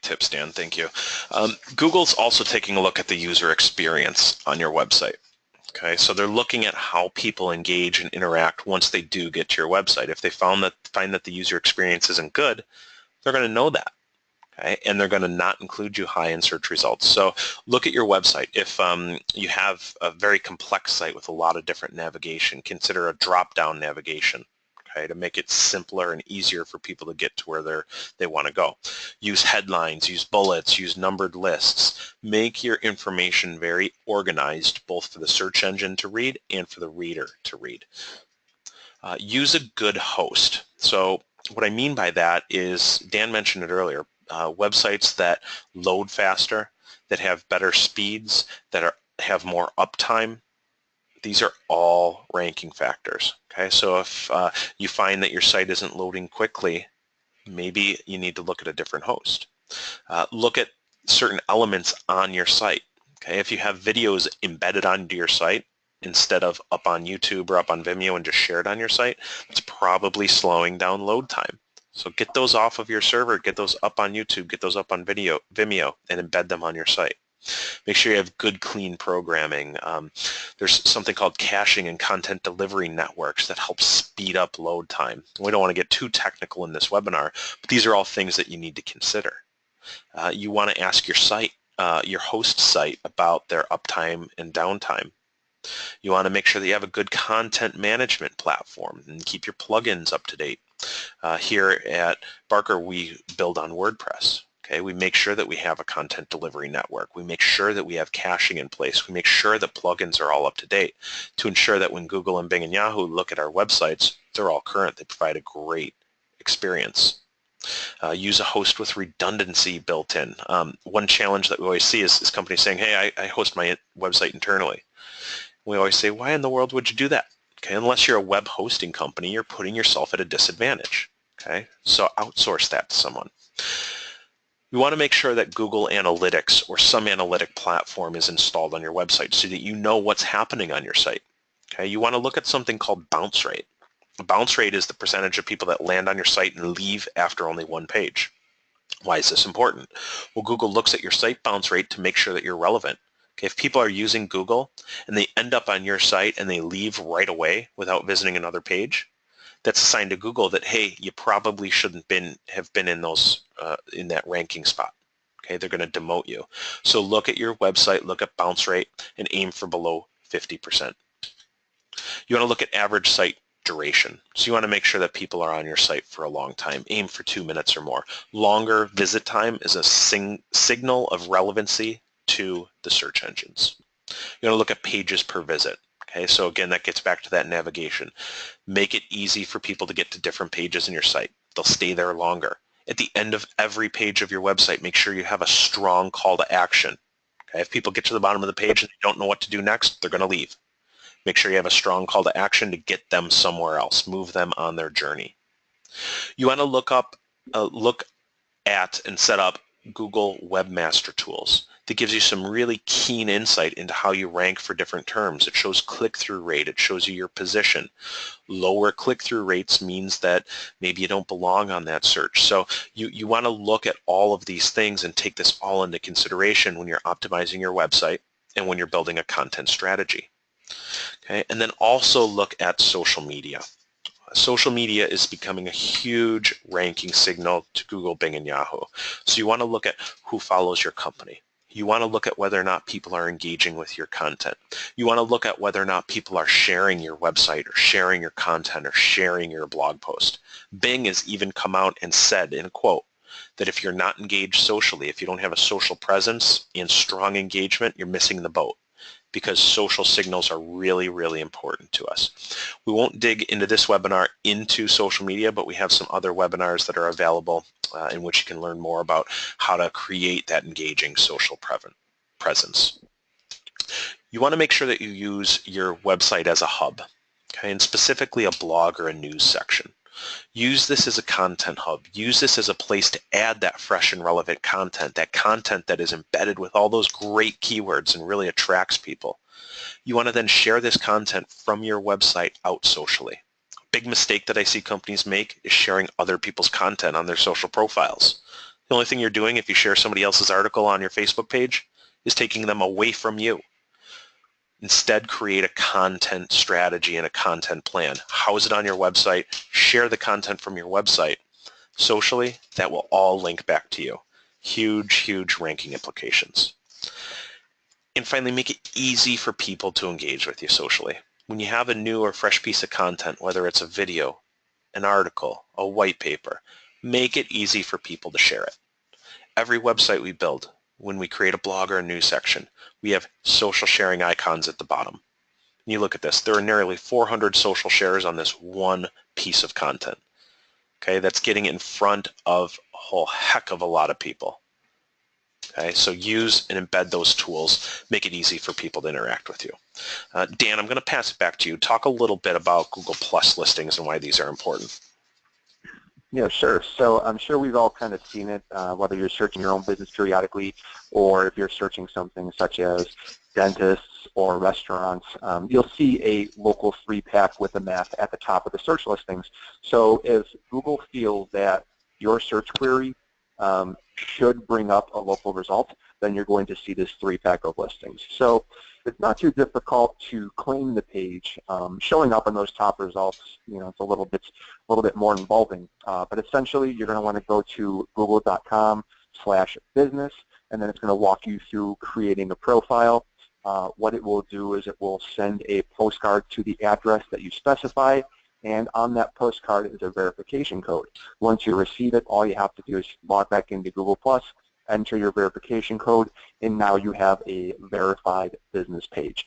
tips, Dan. Thank you. Google's also taking a look at the user experience on your website. Okay, so they're looking at how people engage and interact once they do get to your website. If they find that the user experience isn't good, they're going to know that. Okay, and they're going to not include you high in search results. So look at your website. If you have a very complex site with a lot of different navigation, consider a drop-down navigation. Okay, to make it simpler and easier for people to get to where they want to go. Use headlines, use bullets, use numbered lists. Make your information very organized, both for the search engine to read and for the reader to read. Use a good host. So what I mean by that is, Dan mentioned it earlier, websites that load faster, that have better speeds, that have more uptime. These are all ranking factors. Okay, so if you find that your site isn't loading quickly, maybe you need to look at a different host. Look at certain elements on your site. Okay, if you have videos embedded onto your site instead of up on YouTube or up on Vimeo and just shared on your site, it's probably slowing down load time. So get those off of your server, get those up on YouTube, get those up on Vimeo, and embed them on your site. Make sure you have good, clean programming. There's something called caching and content delivery networks that help speed up load time. We don't want to get too technical in this webinar, but these are all things that you need to consider. You want to ask your site, your host site, about their uptime and downtime. You want to make sure that you have a good content management platform and keep your plugins up to date. Here at Barker, we build on WordPress. Okay, we make sure that we have a content delivery network. We make sure that we have caching in place. We make sure that plugins are all up to date to ensure that when Google and Bing and Yahoo look at our websites, they're all current. They provide a great experience. Use a host with redundancy built in. One challenge that we always see is companies saying, hey, I host my website internally. We always say, why in the world would you do that? Okay, unless you're a web hosting company, you're putting yourself at a disadvantage. Okay, so outsource that to someone. You want to make sure that Google Analytics or some analytic platform is installed on your website so that you know what's happening on your site. Okay, you want to look at something called bounce rate. A bounce rate is the percentage of people that land on your site and leave after only one page. Why is this important? Well, Google looks at your site bounce rate to make sure that you're relevant. Okay, if people are using Google and they end up on your site and they leave right away without visiting another page, that's a sign to Google that, hey, you probably shouldn't have been in those in that ranking spot. Okay, they're going to demote you. So look at your website, look at bounce rate, and aim for below 50%. You want to look at average site duration. So you want to make sure that people are on your site for a long time. Aim for 2 minutes or more. Longer visit time is a signal of relevancy to the search engines. You want to look at pages per visit. Okay, so again, that gets back to that navigation. Make it easy for people to get to different pages in your site. They'll stay there longer. At the end of every page of your website, make sure you have a strong call to action. Okay, if people get to the bottom of the page and they don't know what to do next, they're going to leave. Make sure you have a strong call to action to get them somewhere else, move them on their journey. You want to look at and set up Google Webmaster Tools. That gives you some really keen insight into how you rank for different terms. It shows click-through rate. It shows you your position. Lower click-through rates means that maybe you don't belong on that search. So you want to look at all of these things and take this all into consideration when you're optimizing your website and when you're building a content strategy. Okay, and then also look at social media. Social media is becoming a huge ranking signal to Google, Bing, and Yahoo. So you want to look at who follows your company. You want to look at whether or not people are engaging with your content. You want to look at whether or not people are sharing your website or sharing your content or sharing your blog post. Bing has even come out and said, in a quote, that if you're not engaged socially, if you don't have a social presence and strong engagement, you're missing the boat, because social signals are really, really important to us. We won't dig into this webinar into social media, but we have some other webinars that are available in which you can learn more about how to create that engaging social presence. You want to make sure that you use your website as a hub, okay, and specifically a blog or a news section. Use this as a content hub. Use this as a place to add that fresh and relevant content, that content that is embedded with all those great keywords and really attracts people. You want to then share this content from your website out socially. Big mistake that I see companies make is sharing other people's content on their social profiles. The only thing you're doing if you share somebody else's article on your Facebook page is taking them away from you. Instead, create a content strategy and a content plan. House it on your website. Share the content from your website. Socially, that will all link back to you. Huge, huge ranking implications. And finally, make it easy for people to engage with you socially. When you have a new or fresh piece of content, whether it's a video, an article, a white paper, make it easy for people to share it. Every website we build, when we create a blog or a news section, we have social sharing icons at the bottom. You look at this, there are nearly 400 social shares on this one piece of content. Okay, that's getting in front of whole heck of a lot of people. Okay, so use and embed those tools, make it easy for people to interact with you. Dan, I'm going to pass it back to you. Talk a little bit about Google Plus listings and why these are important. Yeah, sure. So I'm sure we've all kind of seen it, whether you're searching your own business periodically or if you're searching something such as dentists or restaurants, you'll see a local 3-pack with a map at the top of the search listings. So if Google feels that your search query should bring up a local result, then you're going to see this 3-pack of listings. So it's not too difficult to claim the page. Showing up in those top results, it's a little bit more involving. But essentially, you're going to want to go to google.com/business, and then it's going to walk you through creating a profile. What it will do is it will send a postcard to the address that you specify, and on that postcard is a verification code. Once you receive it, all you have to do is log back into Google+, enter your verification code, and now you have a verified business page.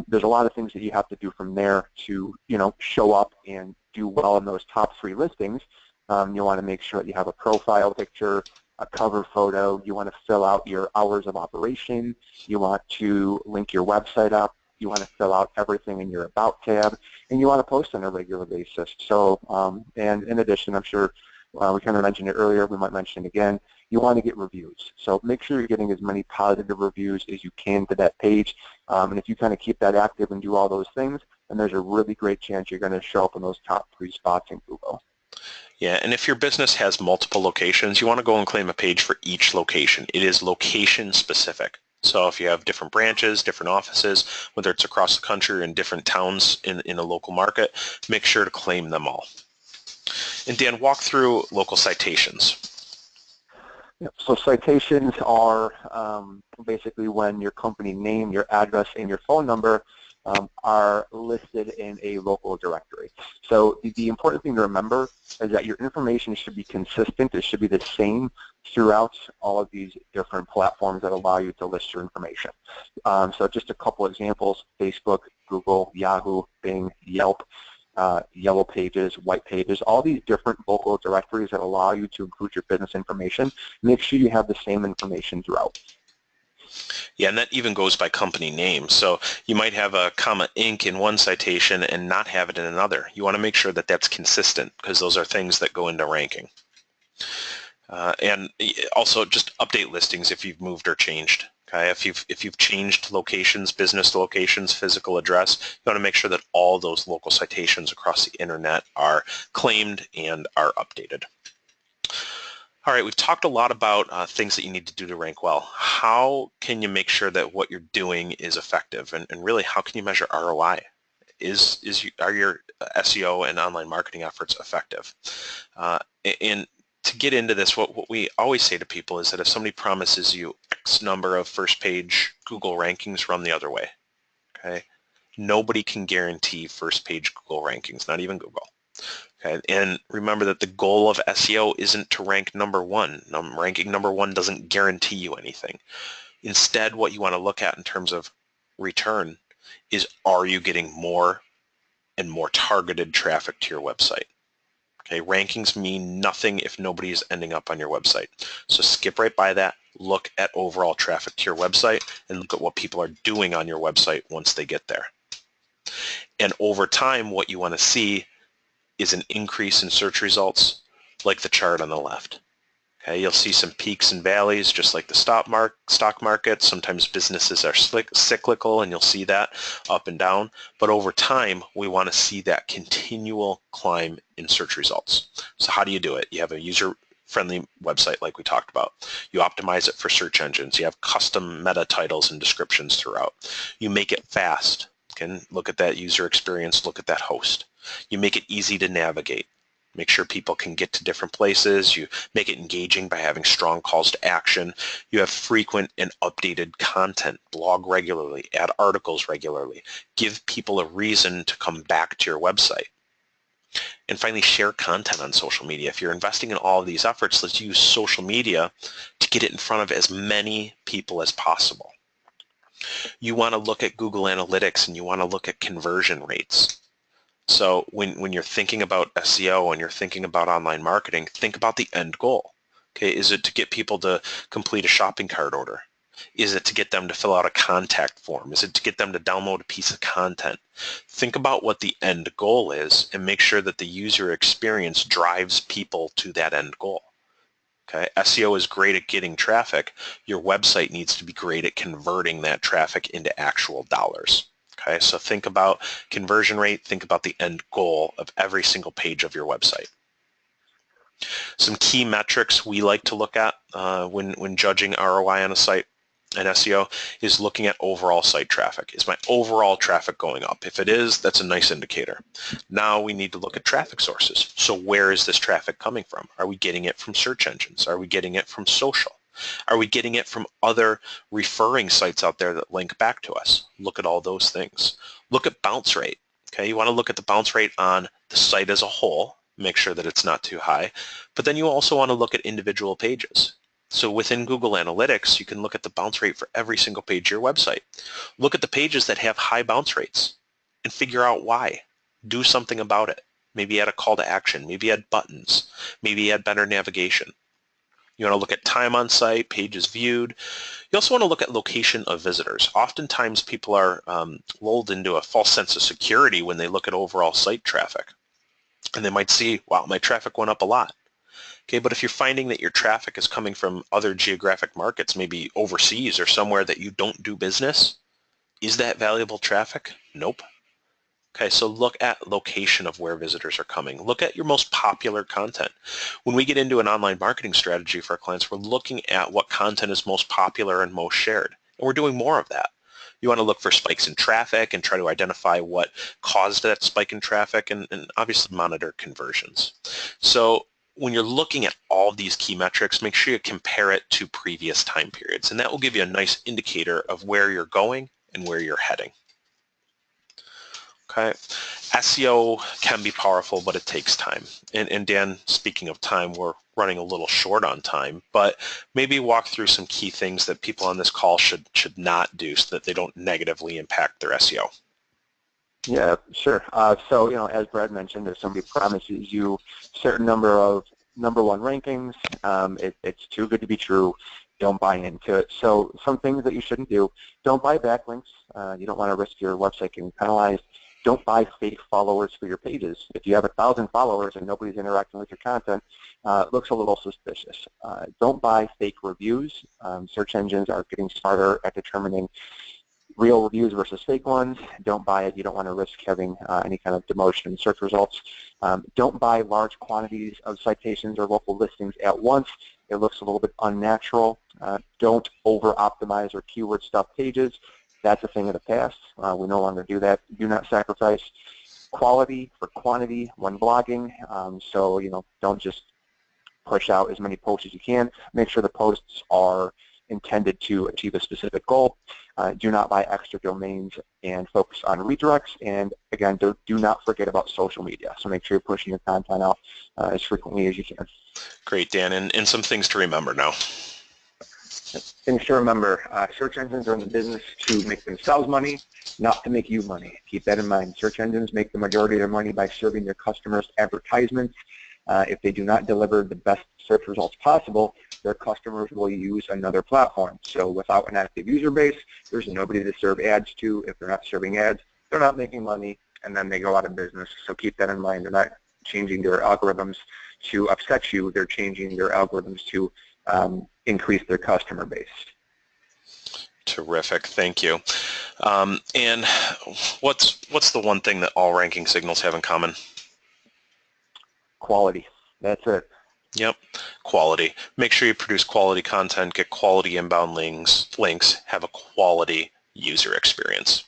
There's a lot of things that you have to do from there to, show up and do well in those top 3 listings. You want to make sure that you have a profile picture, a cover photo. You want to fill out your hours of operation. You want to link your website up. You want to fill out everything in your About tab, and you want to post on a regular basis. So, and in addition, I'm sure we kind of mentioned it earlier, we might mention it again, you want to get reviews. So make sure you're getting as many positive reviews as you can to that page. And if you kind of keep that active and do all those things, then there's a really great chance you're going to show up in those top 3 spots in Google. Yeah, and if your business has multiple locations, you want to go and claim a page for each location. It is location specific. So if you have different branches, different offices, whether it's across the country or in different towns in a local market, make sure to claim them all. And Dan, walk through local citations. Yep. So citations are basically when your company name, your address, and your phone number are listed in a local directory. So the important thing to remember is that your information should be consistent. It should be the same throughout all of these different platforms that allow you to list your information. So just a couple examples: Facebook, Google, Yahoo, Bing, Yelp, Yellow Pages, White Pages, all these different local directories that allow you to include your business information. Make sure you have the same information throughout. Yeah, and that even goes by company name. So you might have a comma Inc. in one citation and not have it in another. You want to make sure that that's consistent, because those are things that go into ranking. And also just update listings if you've moved or changed. Okay, if you've changed locations, business locations, physical address, you want to make sure that all those local citations across the internet are claimed and are updated. All right, we've talked a lot about things that you need to do to rank well. How can you make sure that what you're doing is effective? And really, how can you measure ROI? Are your SEO and online marketing efforts effective? And to get into this, what we always say to people is that if somebody promises you X number of first page Google rankings, run the other way. Okay, nobody can guarantee first page Google rankings, not even Google. Okay, and remember that the goal of SEO isn't to rank number 1. Ranking number 1 doesn't guarantee you anything. Instead, what you want to look at in terms of return is, are you getting more and more targeted traffic to your website? Okay, rankings mean nothing if nobody is ending up on your website. So skip right by that, look at overall traffic to your website, and look at what people are doing on your website once they get there. And over time, what you want to see is an increase in search results, like the chart on the left. Okay, you'll see some peaks and valleys, just like the stock market. Sometimes businesses are cyclical, and you'll see that up and down. But over time, we want to see that continual climb in search results. So how do you do it? You have a user-friendly website like we talked about. You optimize it for search engines. You have custom meta titles and descriptions throughout. You make it fast. Okay, look at that user experience. Look at that host. You make it easy to navigate. Make sure people can get to different places. You make it engaging by having strong calls to action. You have frequent and updated content. Blog regularly. Add articles regularly. Give people a reason to come back to your website. And finally, share content on social media. If you're investing in all of these efforts, let's use social media to get it in front of as many people as possible. You want to look at Google Analytics, and you want to look at conversion rates. So when you're thinking about SEO and you're thinking about online marketing, think about the end goal. Okay, is it to get people to complete a shopping cart order? Is it to get them to fill out a contact form? Is it to get them to download a piece of content? Think about what the end goal is and make sure that the user experience drives people to that end goal. Okay, SEO is great at getting traffic. Your website needs to be great at converting that traffic into actual dollars. Okay, so think about conversion rate, think about the end goal of every single page of your website. Some key metrics we like to look at when judging ROI on a site and SEO is looking at overall site traffic. Is my overall traffic going up? If it is, that's a nice indicator. Now we need to look at traffic sources. So where is this traffic coming from? Are we getting it from search engines? Are we getting it from social? Are we getting it from other referring sites out there that link back to us? Look at all those things. Look at bounce rate. Okay, you want to look at the bounce rate on the site as a whole. Make sure that it's not too high. But then you also want to look at individual pages. So within Google Analytics, you can look at the bounce rate for every single page of your website. Look at the pages that have high bounce rates and figure out why. Do something about it. Maybe add a call to action. Maybe add buttons. Maybe add better navigation. You want to look at time on site, pages viewed. You also want to look at location of visitors. Oftentimes people are lulled into a false sense of security when they look at overall site traffic. And they might see, wow, my traffic went up a lot. Okay, but if you're finding that your traffic is coming from other geographic markets, maybe overseas or somewhere that you don't do business, is that valuable traffic? Nope. Okay, so look at location of where visitors are coming. Look at your most popular content. When we get into an online marketing strategy for our clients, we're looking at what content is most popular and most shared. And we're doing more of that. You want to look for spikes in traffic and try to identify what caused that spike in traffic and obviously monitor conversions. So when you're looking at all of these key metrics, make sure you compare it to previous time periods, and that will give you a nice indicator of where you're going and where you're heading. Okay, SEO can be powerful, but it takes time. And Dan, speaking of time, we're running a little short on time, but maybe walk through some key things that people on this call should not do so that they don't negatively impact their SEO. Yeah, sure. So, as Brad mentioned, if somebody promises you a certain number of number one rankings, it's too good to be true. Don't buy into it. So some things that you shouldn't do: don't buy backlinks. You don't want to risk your website getting penalized. Don't buy fake followers for your pages. If you have 1,000 followers and nobody's interacting with your content, it looks a little suspicious. Don't buy fake reviews. Search engines are getting smarter at determining real reviews versus fake ones. Don't buy it. You don't want to risk having any kind of demotion in search results. Don't buy large quantities of citations or local listings at once. It looks a little bit unnatural. Don't over-optimize or keyword stuff pages. That's a thing of the past. We no longer do that. Do not sacrifice quality for quantity when blogging. So, don't just push out as many posts as you can. Make sure the posts are intended to achieve a specific goal. Do not buy extra domains and focus on redirects. And again, do not forget about social media. So make sure you're pushing your content out as frequently as you can. Great, Dan. And some things to remember now. Things to remember: search engines are in the business to make themselves money, not to make you money. Keep that in mind. Search engines make the majority of their money by serving their customers advertisements. If they do not deliver the best search results possible, their customers will use another platform. So without an active user base, there's nobody to serve ads to. If they're not serving ads, they're not making money, and then they go out of business. So keep that in mind. They're not changing their algorithms to upset you. They're changing their algorithms to increase their customer base. Terrific, thank you. And what's the one thing that all ranking signals have in common? Quality. That's it. Yep, quality. Make sure you produce quality content, get quality inbound links, have a quality user experience.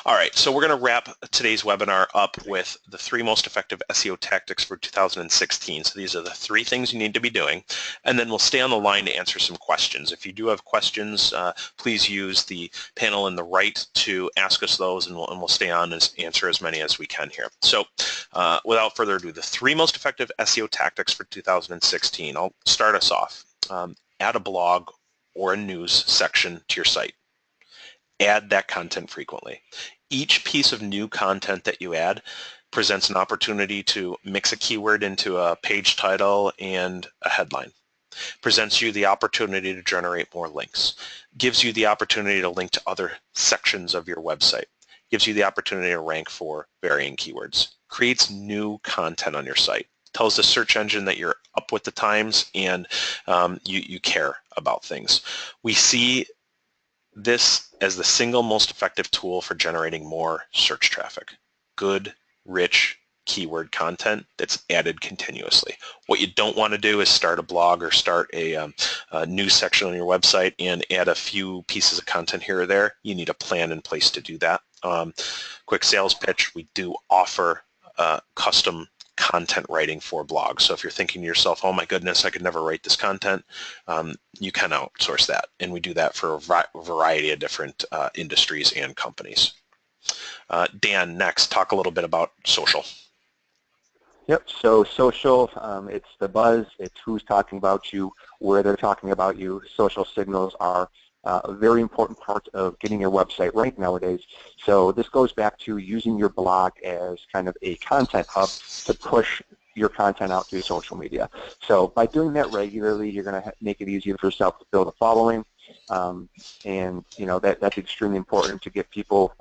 All right, so we're going to wrap today's webinar up with the 3 most effective SEO tactics for 2016. So these are the 3 things you need to be doing, and then we'll stay on the line to answer some questions. If you do have questions, please use the panel in the right to ask us those, and we'll stay on and answer as many as we can here. So without further ado, the 3 most effective SEO tactics for 2016. I'll start us off. Add a blog or a news section to your site. Add that content frequently. Each piece of new content that you add presents an opportunity to mix a keyword into a page title and a headline. presents you the opportunity to generate more links, gives you the opportunity to link to other sections of your website, gives you the opportunity to rank for varying keywords, creates new content on your site, tells the search engine that you're up with the times and you care about things. We see this as the single most effective tool for generating more search traffic. Good, rich keyword content that's added continuously. What you don't want to do is start a blog or start a news section on your website and add a few pieces of content here or there. You need a plan in place to do that. Quick sales pitch, we do offer custom content writing for blogs. So if you're thinking to yourself, oh my goodness, I could never write this content, you can outsource that. And we do that for a variety of different industries and companies. Dan, next, talk a little bit about social. Yep, so social, it's the buzz, it's who's talking about you, where they're talking about you. Social signals are a very important part of getting your website ranked nowadays. So this goes back to using your blog as kind of a content hub to push your content out through social media. So by doing that regularly, you're going to make it easier for yourself to build a following. And you know that's extremely important to get people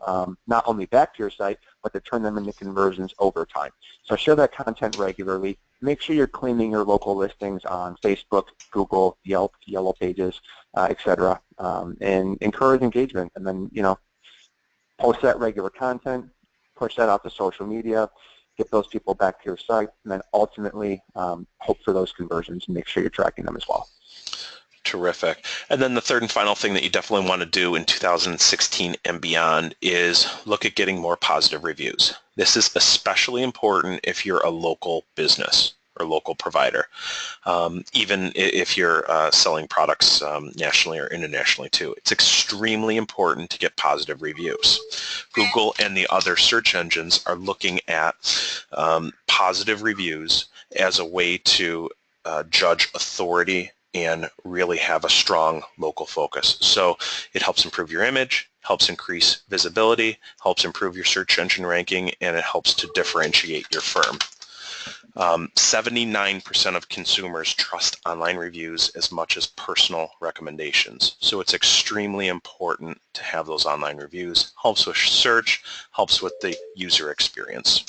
not only back to your site, but to turn them into conversions over time. So share that content regularly. Make sure you're claiming your local listings on Facebook, Google, Yelp, Yellow Pages, etc. And encourage engagement. And then post that regular content, push that out to social media, get those people back to your site, and then ultimately hope for those conversions and make sure you're tracking them as well. Terrific. And then the third and final thing that you definitely want to do in 2016 and beyond is look at getting more positive reviews. This is especially important if you're a local business or local provider, even if you're selling products nationally or internationally too. It's extremely important to get positive reviews. Google and the other search engines are looking at positive reviews as a way to judge authority and really have a strong local focus. So it helps improve your image, helps increase visibility, helps improve your search engine ranking, and it helps to differentiate your firm. 79% of consumers trust online reviews as much as personal recommendations. So it's extremely important to have those online reviews. Helps with search, helps with the user experience.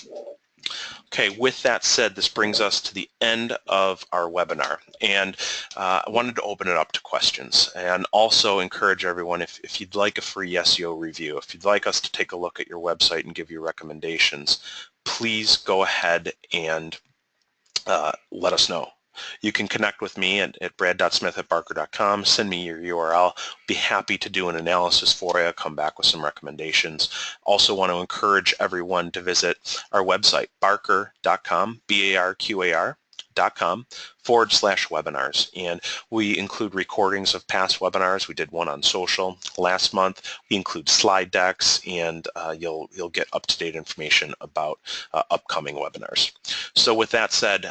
Okay, with that said, this brings us to the end of our webinar, and I wanted to open it up to questions and also encourage everyone, if you'd like a free SEO review, if you'd like us to take a look at your website and give you recommendations, please go ahead and let us know. You can connect with me at brad.smith@barker.com, send me your URL. Be happy to do an analysis for you, come back with some recommendations. Also want to encourage everyone to visit our website, barker.com, barkr.com/webinars, and we include recordings of past webinars. We did one on social last month. We include slide decks, and you'll get up-to-date information about upcoming webinars. So with that said,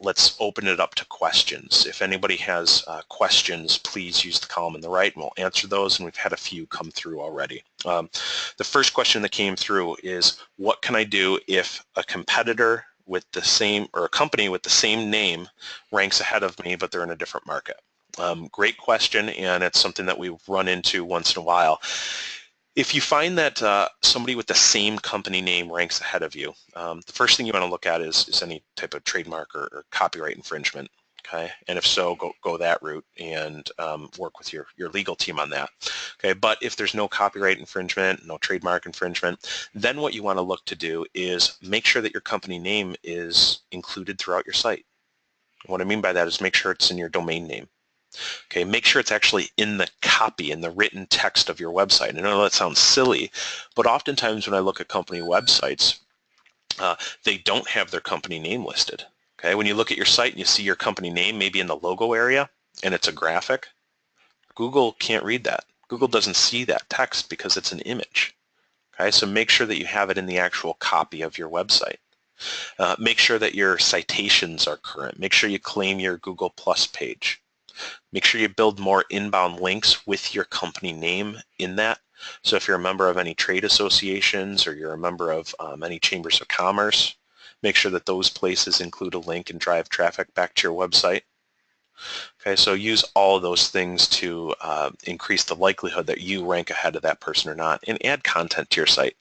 let's open it up to questions. If anybody has questions, please use the column on the right and we'll answer those, and we've had a few come through already. The first question that came through is, what can I do if a competitor with the same, or a company with the same name ranks ahead of me, but they're in a different market? Great question, and it's something that we run into once in a while. If you find that somebody with the same company name ranks ahead of you, the first thing you want to look at is any type of trademark or copyright infringement. Okay, and if so, go that route and work with your legal team on that. Okay, but if there's no copyright infringement, no trademark infringement, then what you want to look to do is make sure that your company name is included throughout your site. What I mean by that is make sure it's in your domain name. Okay, make sure it's actually in the copy, in the written text of your website. I know that sounds silly, but oftentimes when I look at company websites, they don't have their company name listed. Okay, when you look at your site and you see your company name maybe in the logo area and it's a graphic, Google can't read that. Google doesn't see that text because it's an image. Okay, so make sure that you have it in the actual copy of your website. Make sure that your citations are current. Make sure you claim your Google Plus page. Make sure you build more inbound links with your company name in that. So if you're a member of any trade associations or you're a member of any chambers of commerce, make sure that those places include a link and drive traffic back to your website. Okay, so use all of those things to increase the likelihood that you rank ahead of that person or not, and add content to your site.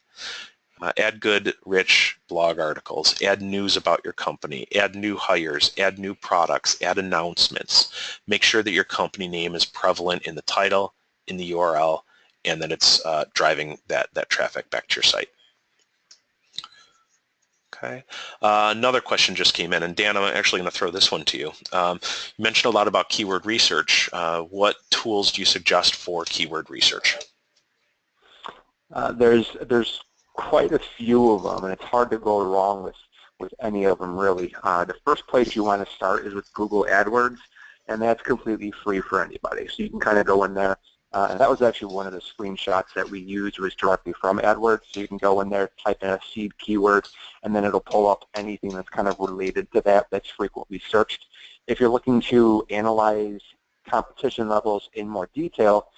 Add good, rich blog articles, add news about your company, add new hires, add new products, add announcements. Make sure that your company name is prevalent in the title, in the URL, and that it's driving that traffic back to your site. Okay. Another question just came in, and Dan, I'm actually going to throw this one to you. You mentioned a lot about keyword research. What tools do you suggest for keyword research? There's quite a few of them, and it's hard to go wrong with any of them really. The first place you want to start is with Google AdWords, and that's completely free for anybody. So you can kind of go in there, and that was actually one of the screenshots that we used was directly from AdWords. So you can go in there, type in a seed keyword, and then it'll pull up anything that's kind of related to that that's frequently searched. If you're looking to analyze competition levels in more detail,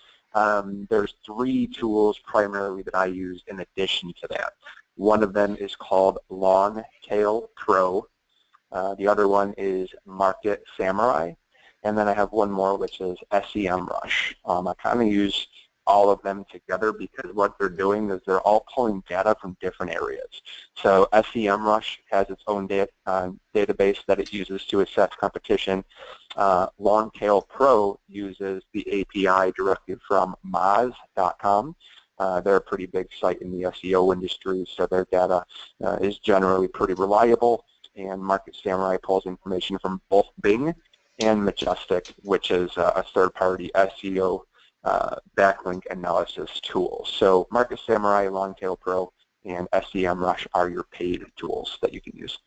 there's 3 tools primarily that I use in addition to that. One of them is called Longtail Pro. The other one is Market Samurai. And then I have one more, which is SEMrush. I kind of use all of them together because what they're doing is they're all pulling data from different areas. So SEMrush has its own database that it uses to assess competition. Longtail Pro uses the API directly from Moz.com. They're a pretty big site in the SEO industry, so their data is generally pretty reliable. And Market Samurai pulls information from both Bing and Majestic, which is a third-party SEO backlink analysis tool. So Market Samurai, Longtail Pro, and SEMrush are your paid tools that you can use.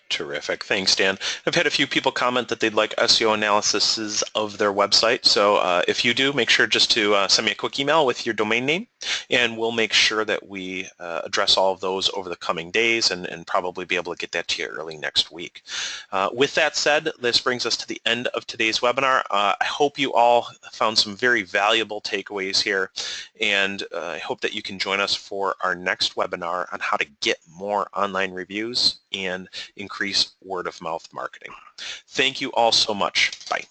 Terrific. Thanks, Dan. I've had a few people comment that they'd like SEO analyses of their website. So if you do, make sure just to send me a quick email with your domain name, and we'll make sure that we address all of those over the coming days and probably be able to get that to you early next week. With that said, this brings us to the end of today's webinar. I hope you all found some very valuable takeaways here, and I hope that you can join us for our next webinar on how to get more online reviews and increase word-of-mouth marketing. Thank you all so much. Bye.